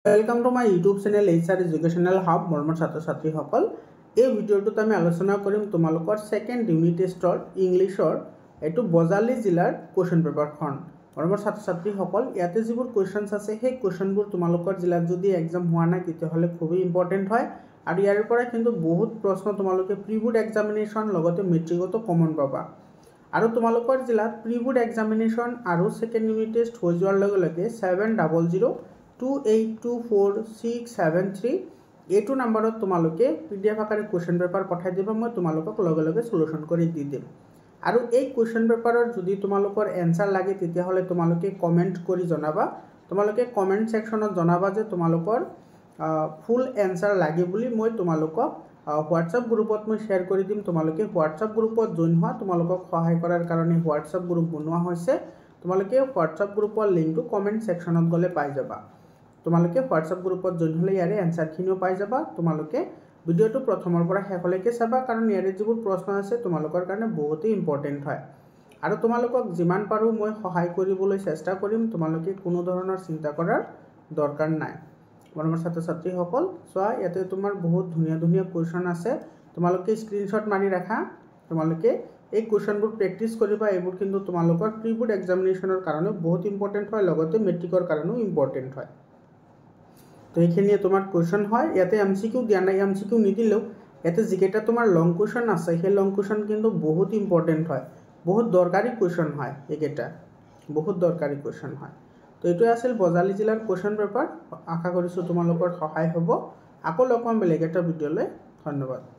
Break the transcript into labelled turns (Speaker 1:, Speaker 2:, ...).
Speaker 1: welcome to my YouTube channel HR educational hub मरমৰ ছাত্ৰ ছাত্ৰীসকল এই ভিডিঅ'টোত আমি আলোচনা কৰিম তোমালোকৰ সেকেন্ড ইউনিট টেষ্টৰ ইংলিছৰ এটো বজালি জিলাৰ কোৱেশ্চন পেপাৰখন মৰমৰ ছাত্ৰ ছাত্ৰীসকল ইয়াতে যিবোৰ কোৱেশ্চনছ আছে সেই কোৱেশ্চনবোৰ তোমালোকৰ জিলাত যদি এক্সাম হোৱা নাই তেতিয়াহলে খুবই ইম্পৰ্টেন্ট হয় আৰু ইয়াৰ পৰা কিন্তু বহুত প্ৰশ্ন তোমালোকে প্ৰি বোৰ্ড এক্সামিনেশ্যন লগতে মেট্ৰিকতো কমন পাবা আৰু তোমালোকৰ জিলাত প্ৰি বোৰ্ড এক্সামিনেশ্যন আৰু সেকেন্ড ইউনিট টেষ্ট হৈ যোৱাৰ লগে লগে 7002824673 এইটো নম্বৰত তোমালোকে পিডিএফ আকাৰে কোৱেশ্চন পেপাৰ পঠাই দিবা মই তোমালোকক লগে লগে সলিউশন কৰি দি দিম আৰু এই কোৱেশ্চন পেপাৰৰ যদি তোমালোকৰ এনসাৰ লাগে তেতিয়াহলে তোমালোকে কমেন্ট কৰি জনাবা তোমালোকে কমেন্ট সেকশনত জনাবা যে তোমালোকৰ ফুল এনসাৰ লাগে বুলি মই তোমালোকক WhatsApp গ্ৰুপত মই শেয়াৰ কৰি দিম তোমালোকে WhatsApp গ্ৰুপত জয়েন হোৱা তোমালোকক সহায় কৰাৰ কাৰণে WhatsApp গ্ৰুপ বনোৱা হৈছে তোমালোকে WhatsApp গ্ৰুপৰ লিংকটো কমেন্ট সেকশনত গলে পাই যাবা তোমালোকে WhatsApp গ্ৰুপত জয়েন হলে ইয়াৰে এনসাৰখিনিও পাই যাবা তোমালোকে ভিডিওটো প্ৰথমৰ পৰা শেষলৈকে চাবা কাৰণ ইয়াৰে যিবোৰ প্ৰশ্ন আছে তোমালোকৰ কাৰণে বহুত ইম্পৰ্টেন্ট হয় আৰু তোমালোকক যিমান পাৰো মই সহায় কৰিবলৈ চেষ্টা কৰিম তোমালোকে কোনো ধৰণৰ চিন্তা কৰাৰ দৰকাৰ নাই মৰমৰ ছাত্ৰ ছাত্ৰীসকল সোৱা ইয়াতে তোমাৰ বহুত ধুনিয়া ধুনিয়া কোৱেশ্চন আছে তোমালোকে স্ক্ৰিনশ্বট মাৰি ৰাখা তোমালোকে এই কোৱেশ্চনবোৰ প্ৰেক্টিস কৰিবা এইবোৰ কিন্তু তোমালোকৰ প্ৰি বোৰ্ড এক্সামিনেশ্যনৰ কাৰণে বহুত ইম্পৰ্টেন্ট হয় লগতে মেট্ৰিকৰ কাৰণেও ইম্পৰ্টেন্ট হয় তো এইখিনিয়ে তোমাৰ কোৱেশ্চন হয় ইয়াতে এমসিকিউ দিয়া নাই এমসিকিউ নিদিলেও ইয়াতে যিকেটা তোমাৰ লং কোৱেশ্চন আছে সেই লং কোৱেশ্চন কিন্তু বহুত ইম্পৰ্টেন্ট হয় বহুত দৰকাৰী কোৱেশ্চন হয় এইকেটা বহুত দৰকাৰী কোৱেশ্চন হয় তো এটো আছিল বজালি জিলাৰ কোৱেশ্চন পেপাৰ আশা কৰিছো তোমালোকৰ সহায় হ'ব আকৌ লগ পাম বেলেগ এটা ভিডিঅ'লৈ ধন্যবাদ